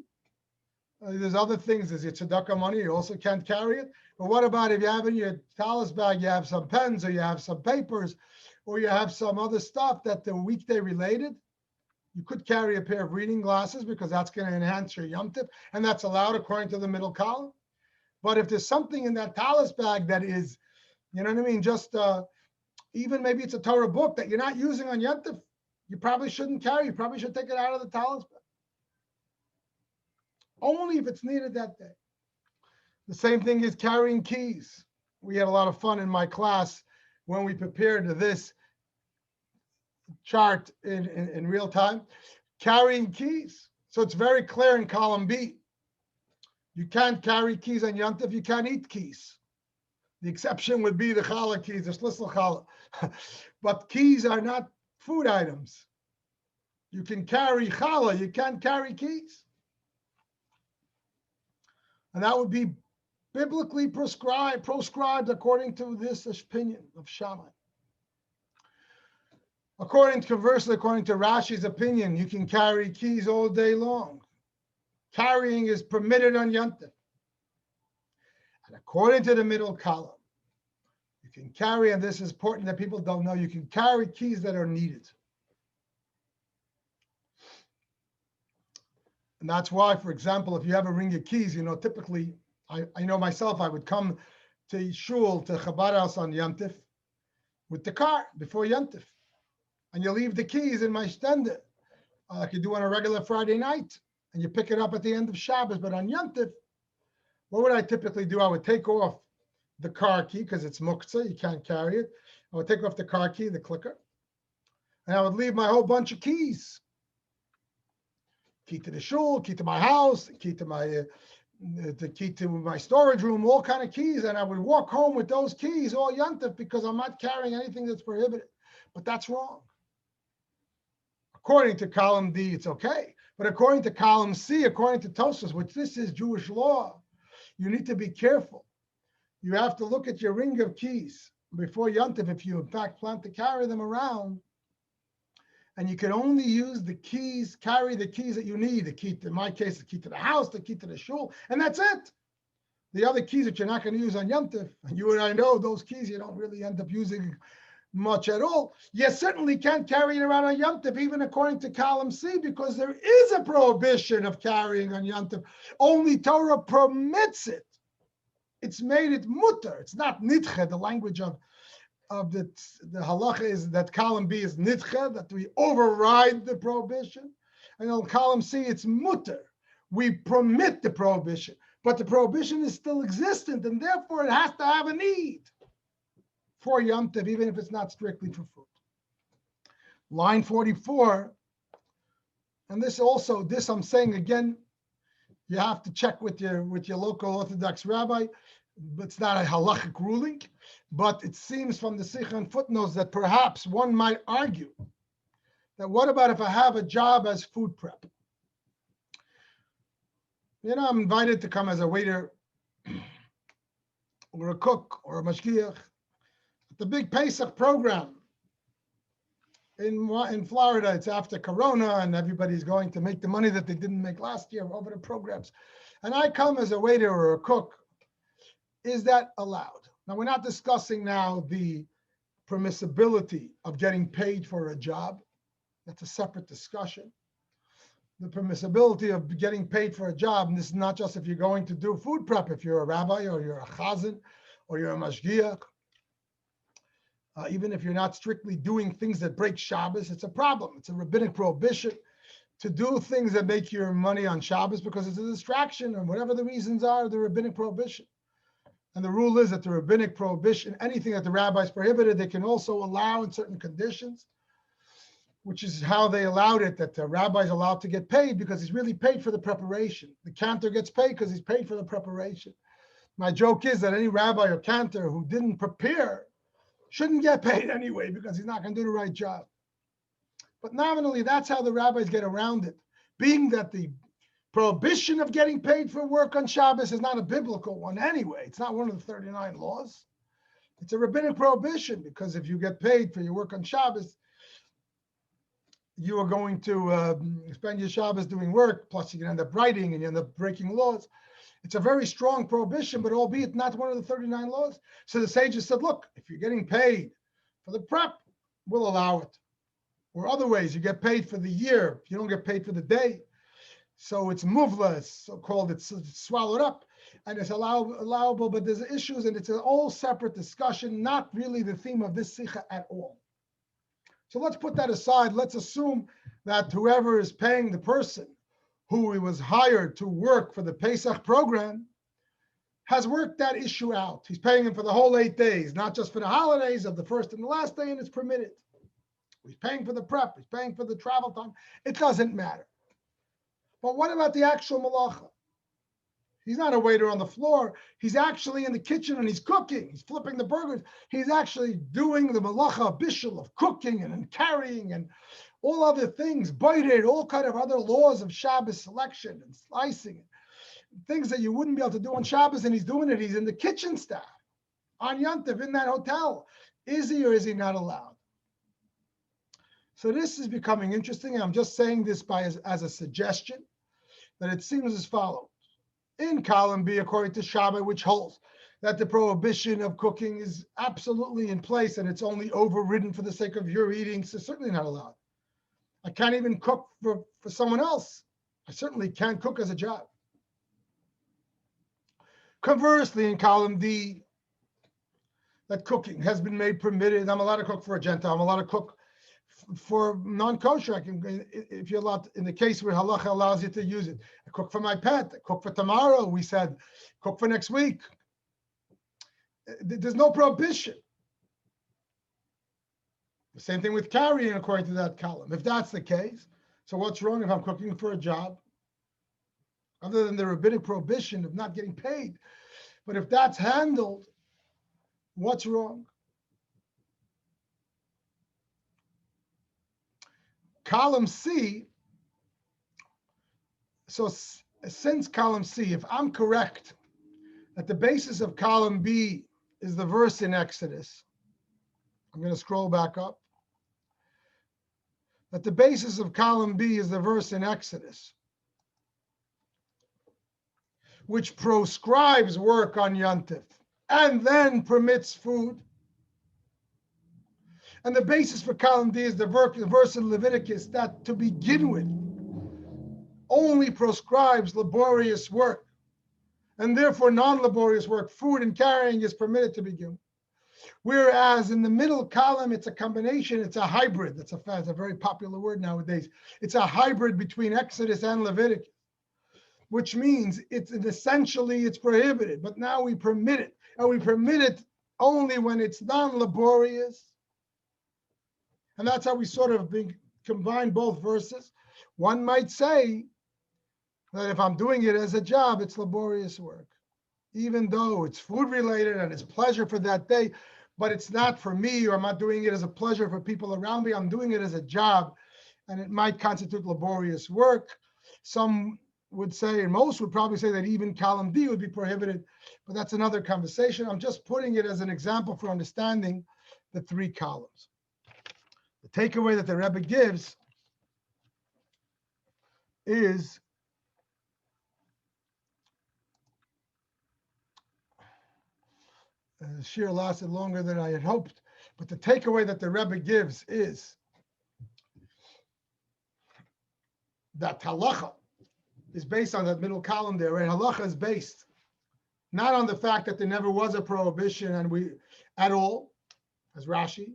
There's other things. There's your tzedakah money. You also can't carry it. But what about if you have in your talis bag, you have some pens, or you have some papers, or you have some other stuff that the weekday related? You could carry a pair of reading glasses because that's going to enhance your Yom Tov, and that's allowed according to the middle column. But if there's something in that talis bag that is, you know what I mean, just even maybe it's a Torah book that you're not using on Yom Tov, you probably shouldn't carry. You probably should take it out of the talis bag. Only if it's needed that day. The same thing is carrying keys. We had a lot of fun in my class when we prepared this chart in real time. Carrying keys. So it's very clear in column B. You can't carry keys on Yom Tov. You can't eat keys. The exception would be the challah keys, the shlisel challah. But keys are not food items. You can carry challah. You can't carry keys. And that would be biblically proscribed according to this opinion of Shammai. Conversely, according to Rashi's opinion, you can carry keys all day long. Carrying is permitted on Yom Tov. And according to the middle column, you can carry, and this is important that people don't know, you can carry keys that are needed. And that's why, for example, if you have a ring of keys, typically, I know myself, I would come to shul, to Chabad house on Yom Tov with the car before Yom Tov. And you leave the keys in my stender, like you do on a regular Friday night, and you pick it up at the end of Shabbos. But on Yom Tov, what would I typically do? I would take off the car key because it's muktzah, you can't carry it. I would take off the car key, the clicker, and I would leave my whole bunch of keys. Key to the shul, key to my house, key to the key to my storage room, all kind of keys, and I would walk home with those keys all Yom Tov because I'm not carrying anything that's prohibited. But that's wrong. According to column D, it's okay. But according to column C, according to Tosfos, which this is Jewish law, you need to be careful. You have to look at your ring of keys before Yom Tov if you in fact plan to carry them around. And you can only use the keys, carry the keys that you need. The key, in my case, the key to the house, the key to the shul, and that's it. The other keys that you're not going to use on Yom Tov, and you and I know those keys you don't really end up using much at all. You certainly can't carry it around on Yom Tov, even according to column C, because there is a prohibition of carrying on Yom Tov. Only Torah permits it. It's made it mutter. It's not nidche. The language of the halacha is that column B is nidche, that we override the prohibition. And on column C, it's mutter. We permit the prohibition, but the prohibition is still existent, and therefore it has to have a need for Yom Tov, even if it's not strictly for food. Line 44, and this I'm saying again, you have to check with your local Orthodox rabbi. It's not a halachic ruling, but it seems from the Sicha and footnotes that perhaps one might argue that what about if I have a job as food prep? I'm invited to come as a waiter or a cook or a mashgiach at the big Pesach program in Florida. It's after Corona and everybody's going to make the money that they didn't make last year over the programs. And I come as a waiter or a cook. Is that allowed? Now, we're not discussing now the permissibility of getting paid for a job. That's a separate discussion. The permissibility of getting paid for a job, and this is not just if you're going to do food prep, if you're a rabbi or you're a chazan or you're a mashgiach, even if you're not strictly doing things that break Shabbos, it's a problem. It's a rabbinic prohibition to do things that make your money on Shabbos because it's a distraction, and whatever the reasons are, the rabbinic prohibition. And the rule is that the rabbinic prohibition, anything that the rabbis prohibited, they can also allow in certain conditions, which is how they allowed it, that the rabbi is allowed to get paid because he's really paid for the preparation. The cantor gets paid because he's paid for the preparation. My joke is that any rabbi or cantor who didn't prepare shouldn't get paid anyway because he's not going to do the right job. But nominally, that's how the rabbis get around it, being that the prohibition of getting paid for work on Shabbos is not a biblical one anyway. It's not one of the 39 laws. It's a rabbinic prohibition because if you get paid for your work on Shabbos, you are going to spend your Shabbos doing work, plus you can end up writing and you end up breaking laws. It's a very strong prohibition, but albeit not one of the 39 laws. So the sages said, look, if you're getting paid for the prep, we'll allow it. Or other ways, you get paid for the year. You don't get paid for the day. So it's muvla, it's so-called, it's swallowed up, and it's allowable, but there's issues, and it's an all separate discussion, not really the theme of this Sicha at all. So let's put that aside. Let's assume that whoever is paying the person who was hired to work for the Pesach program has worked that issue out. He's paying him for the whole 8 days, not just for the holidays of the first and the last day, and it's permitted. He's paying for the prep. He's paying for the travel time. It doesn't matter. But what about the actual malacha? He's not a waiter on the floor. He's actually in the kitchen and he's cooking. He's flipping the burgers. He's actually doing the malacha bishul of cooking and carrying and all other things, baited, all kind of other laws of Shabbos selection and slicing things that you wouldn't be able to do on Shabbos, and he's doing it. He's in the kitchen staff on Yontif in that hotel. Is he or is he not allowed? So this is becoming interesting, and I'm just saying this as a suggestion, that it seems as follows. In column B, according to Shammai, which holds that the prohibition of cooking is absolutely in place and it's only overridden for the sake of your eating, so certainly not allowed. I can't even cook for someone else. I certainly can't cook as a job. Conversely, in column D, that cooking has been made permitted. I'm allowed to cook for a Gentile. I'm allowed to cook for non-kosher. I can, if you're allowed, in the case where halacha allows you to use it. I cook for my pet. I cook for tomorrow. We said, cook for next week. There's no prohibition. The same thing with carrying, according to that column. If that's the case, so what's wrong if I'm cooking for a job? Other than the rabbinic prohibition of not getting paid. But if that's handled, what's wrong? Column C, so since column C, if I'm correct, that the basis of column B is the verse in Exodus, I'm going to scroll back up, that the basis of column B is the verse in Exodus, which proscribes work on Yontif and then permits food. And the basis for column D is the verse in Leviticus that, to begin with, only proscribes laborious work, and therefore non-laborious work, food and carrying, is permitted to begin. Whereas in the middle column, it's a combination, it's a hybrid. That's a very popular word nowadays. It's a hybrid between Exodus and Leviticus, which means it's essentially it's prohibited, but now we permit it, and we permit it only when it's non-laborious. And that's how we sort of combine both verses. One might say that if I'm doing it as a job, it's laborious work, even though it's food related and it's pleasure for that day, but it's not for me, or I'm not doing it as a pleasure for people around me. I'm doing it as a job, and it might constitute laborious work. Some would say, and most would probably say, that even column D would be prohibited, but that's another conversation. I'm just putting it as an example for understanding the three columns. The takeaway that the Rebbe gives is the shir lasted longer than I had hoped, but the takeaway that the Rebbe gives is that halacha is based on that middle column there, right? Halacha is based not on the fact that there never was a prohibition at all, as Rashi.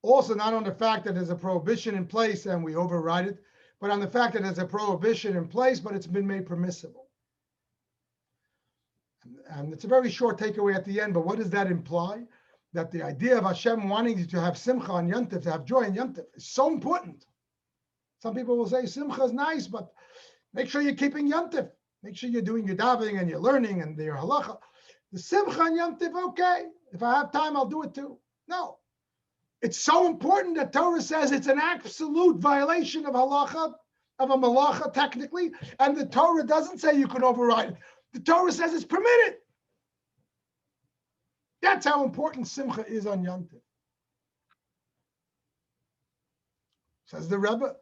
Also not on the fact that there's a prohibition in place and we override it, but on the fact that there's a prohibition in place, but it's been made permissible. And it's a very short takeaway at the end, but what does that imply? That the idea of Hashem wanting you to have simcha on Yontif, to have joy in Yontif, is so important. Some people will say simcha is nice, but make sure you're keeping Yontif. Make sure you're doing your davening and your learning and your halacha. The simcha on Yontif, okay. If I have time, I'll do it too. No. It's so important that Torah says it's an absolute violation of halacha, of a malacha technically, and the Torah doesn't say you can override it. The Torah says it's permitted. That's how important simcha is on Yom Tov. Says the Rebbe.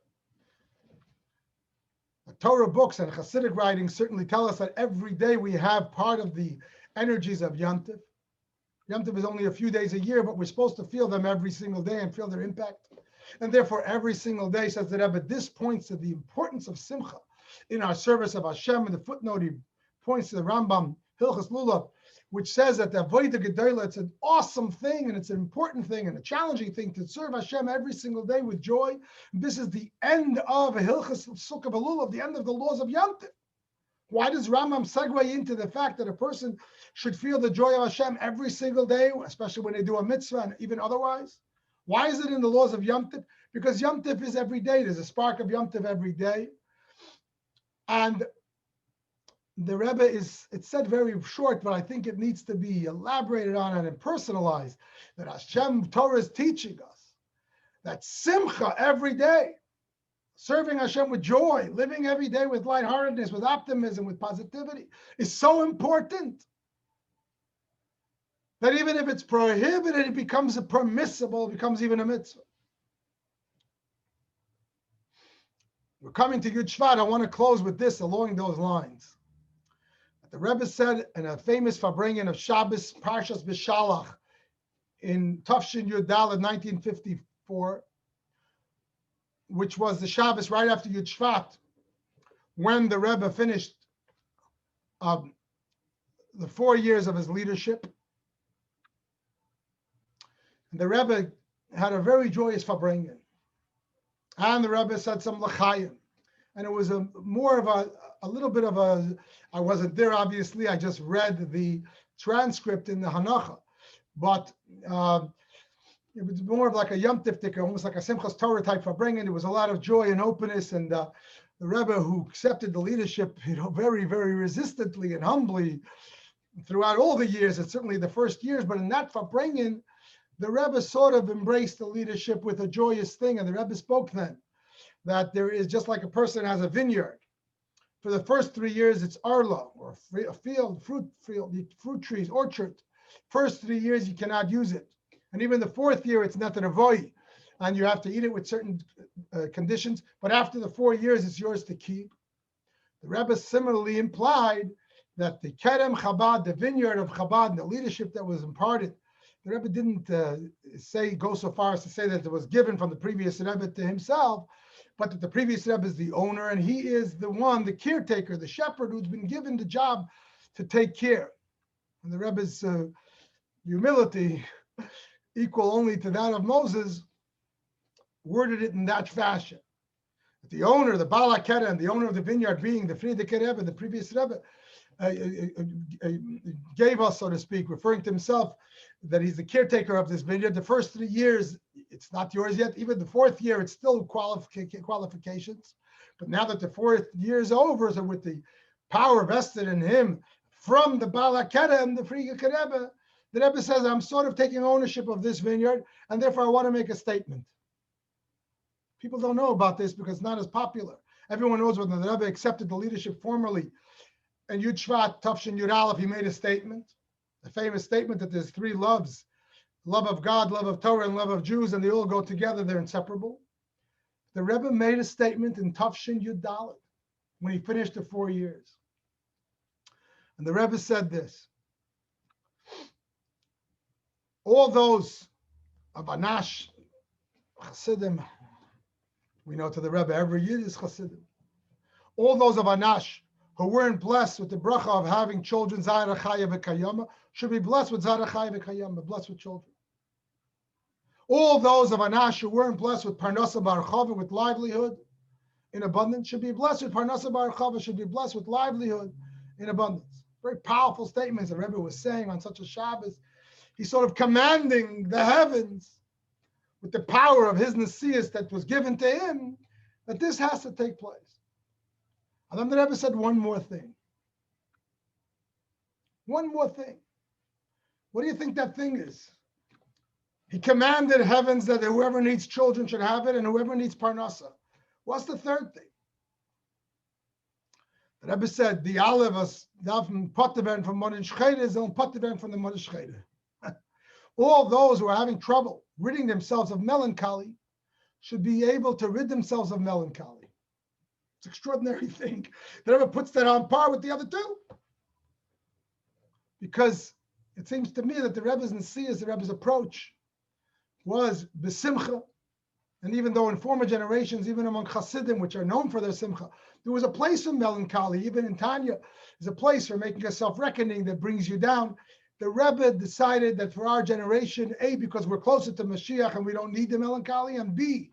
The Torah books and Hasidic writings certainly tell us that every day we have part of the energies of Yom Tov. Yom Tov is only a few days a year, but we're supposed to feel them every single day and feel their impact. And therefore, every single day, says the Rebbe, this points to the importance of simcha in our service of Hashem. In the footnote, he points to the Rambam, Hilchos Lulav, which says that the Avodah Gedolah, it's an awesome thing, and it's an important thing, and a challenging thing to serve Hashem every single day with joy. This is the end of Hilchos Sukkah Lulav, the end of the laws of Yom Tov. Why does Rambam segue into the fact that a person should feel the joy of Hashem every single day, especially when they do a mitzvah and even otherwise? Why is it in the laws of Yom Tov? Because Yom Tov is every day. There's a spark of Yom Tov every day. And the Rebbe it's said very short, but I think it needs to be elaborated on and personalized, that Hashem Torah is teaching us that simcha every day serving Hashem with joy, living every day with lightheartedness, with optimism, with positivity is so important that even if it's prohibited, it becomes permissible, it becomes even a mitzvah. We're coming to Yud Shvat. I want to close with this along those lines. The Rebbe said in a famous Farbrengen of Shabbos, Parshas B'Shalach, in Tafshin Yud Daled 1954, which was the Shabbos right after Yud Shvat, when the Rebbe finished the 4 years of his leadership. And the Rebbe had a very joyous Farbrengen. And the Rebbe said some L'chaim. And it was more of a little bit of a, I wasn't there, obviously. I just read the transcript in the Hanacha. But it was more of like a Yom Tif ticker, almost like a Simchas Torah type Farbrengen. There was a lot of joy and openness. And the Rebbe, who accepted the leadership, very, very resistantly and humbly throughout all the years, and certainly the first years, but in that Farbrengen, the Rebbe sort of embraced the leadership with a joyous thing. And the Rebbe spoke then that there is, just like a person has a vineyard. For the first 3 years, it's arlo, or a field, fruit trees, orchard. First 3 years, you cannot use it. And even the 4th year, it's not an avoy. And you have to eat it with certain conditions. But after the 4 years, it's yours to keep. The Rebbe similarly implied that the Kerem Chabad, the vineyard of Chabad, and the leadership that was imparted, the Rebbe didn't go so far as to say that it was given from the previous Rebbe to himself, but that the previous Rebbe is the owner, and he is the one, the caretaker, the shepherd, who's been given the job to take care. And the Rebbe's humility, equal only to that of Moses, worded it in that fashion. The owner, the Baal HaKerem, and the owner of the vineyard being the Frierdiker Rebbe, the previous Rebbe, gave us, so to speak, referring to himself, that he's the caretaker of this vineyard. The first 3 years, it's not yours yet. Even the 4th year, it's still qualifications. But now that the 4th year is over, so with the power vested in him from the Baal HaKerem, the Frierdiker Rebbe, the Rebbe says, I'm sort of taking ownership of this vineyard, and therefore I want to make a statement. People don't know about this because it's not as popular. Everyone knows when the Rebbe accepted the leadership formally. And Yud Shvat, Tafshin Yud Aleph, he made a statement, a famous statement that there's 3 loves: love of God, love of Torah, and love of Jews, and they all go together, they're inseparable. The Rebbe made a statement in Tafshin Yud Dalet when he finished the 4 years. And the Rebbe said this: all those of Anash, Chassidim, we know to the Rebbe every year is Chassidim, all those of Anash who weren't blessed with the bracha of having children, Zara Chaya v'Kayama, should be blessed with Zara Chaya v'Kayama, blessed with children. All those of Anash who weren't blessed with Parnasa Barachava, with livelihood in abundance, should be blessed with Parnasa Barachava, should be blessed with livelihood in abundance. Very powerful statements the Rebbe was saying on such a Shabbos. He's sort of commanding the heavens with the power of his Nesias that was given to him, that this has to take place. And then the Rebbe said one more thing. One more thing. What do you think that thing is? He commanded heavens that whoever needs children should have it, and whoever needs parnasa. What's the third thing? The Rebbe said, the Alevas, davon Pottevern from Moden Shchede, zon Pottevern from the Moden Shchede. All those who are having trouble ridding themselves of melancholy should be able to rid themselves of melancholy. It's an extraordinary thing. The Rebbe puts that on par with the other 2. Because it seems to me that the Rebbe's Nesias, the Rebbe's approach, was besimcha. And even though in former generations, even among Hasidim, which are known for their simcha, there was a place of melancholy. Even in Tanya, there's a place for making a self-reckoning that brings you down. The Rebbe decided that for our generation, A, because we're closer to Mashiach and we don't need the melancholy, and B,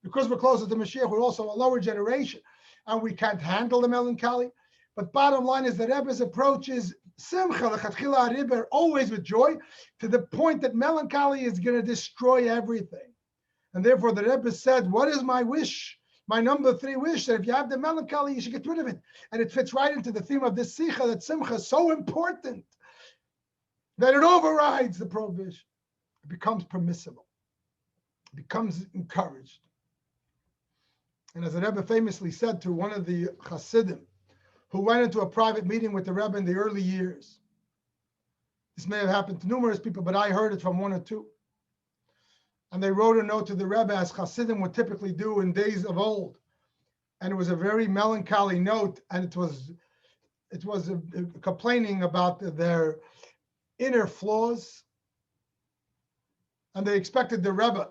because we're closer to Mashiach, we're also a lower generation and we can't handle the melancholy. But bottom line is that Rebbe's approach is simcha, l'chatchila hariber, always with joy, to the point that melancholy is going to destroy everything. And therefore the Rebbe said, what is my wish? My number 3 wish, that if you have the melancholy, you should get rid of it. And it fits right into the theme of this Sicha, that simcha is so important that it overrides the prohibition. It becomes permissible. It becomes encouraged. And as the Rebbe famously said to one of the Hasidim who went into a private meeting with the Rebbe in the early years, this may have happened to numerous people, but I heard it from one or two. And they wrote a note to the Rebbe, as Hasidim would typically do in days of old. And it was a very melancholy note, and it was complaining about their inner flaws. And they expected the Rebbe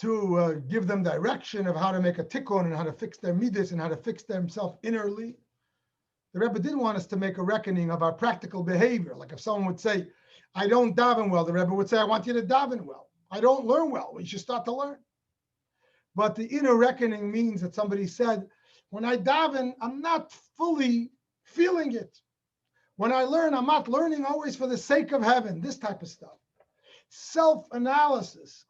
to give them direction of how to make a tikkun and how to fix their midas and how to fix themselves innerly. The Rebbe didn't want us to make a reckoning of our practical behavior. Like if someone would say, I don't daven well, the Rebbe would say, I want you to daven well. I don't learn well. You should start to learn. But the inner reckoning means that somebody said, when I daven, I'm not fully feeling it. When I learn, I'm not learning always for the sake of heaven, this type of stuff. Self-analysis,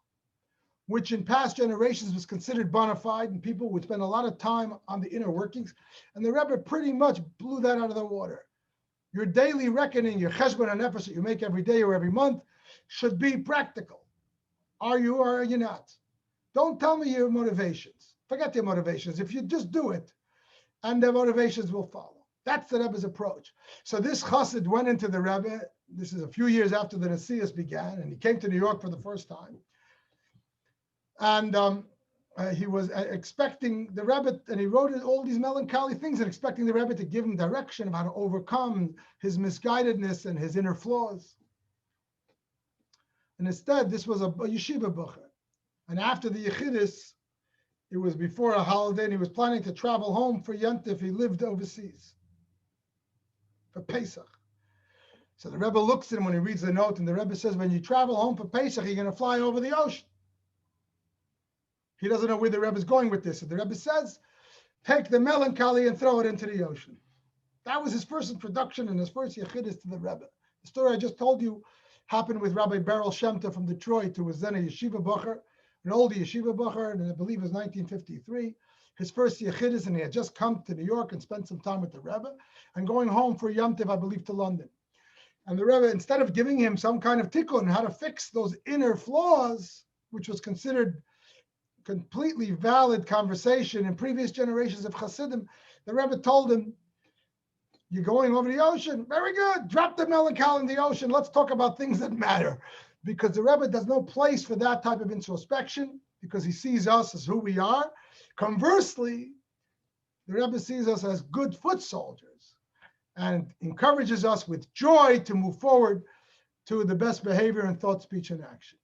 which in past generations was considered bona fide, and people would spend a lot of time on the inner workings. And the Rebbe pretty much blew that out of the water. Your daily reckoning, your cheshbon and nefesh that you make every day or every month should be practical. Are you or are you not? Don't tell me your motivations. Forget your motivations. If you just do it, and the motivations will follow. That's the Rebbe's approach. So this chassid went into the Rebbe. This is a few years after the Nasias began, and he came to New York for the first time. And he was expecting the Rebbe, and he wrote all these melancholy things and expecting the Rebbe to give him direction of how to overcome his misguidedness and his inner flaws. And instead, this was a yeshiva bucher. And after the Yechidus, it was before a holiday, and he was planning to travel home for Yontif. He lived overseas for Pesach. So the Rebbe looks at him when he reads the note, and the Rebbe says, when you travel home for Pesach, you're going to fly over the ocean. He doesn't know where the Rebbe is going with this. And the Rebbe says, take the melancholy and throw it into the ocean. That was his first introduction and his first Yechidus to the Rebbe. The story I just told you happened with Rabbi Beryl Shemta from Detroit, who was then a yeshiva bacher, an old yeshiva bacher, and I believe it was 1953. His first Yechidus, and he had just come to New York and spent some time with the Rebbe, and going home for Yom Tov, I believe, to London. And the Rebbe, instead of giving him some kind of tikkun, how to fix those inner flaws, which was considered completely valid conversation in previous generations of Hasidim, the Rebbe told him, you're going over the ocean? Very good. Drop the melancholy in the ocean. Let's talk about things that matter. Because the Rebbe does no place for that type of introspection, because he sees us as who we are. Conversely, the Rebbe sees us as good foot soldiers and encourages us with joy to move forward to the best behavior in thought, speech, and action.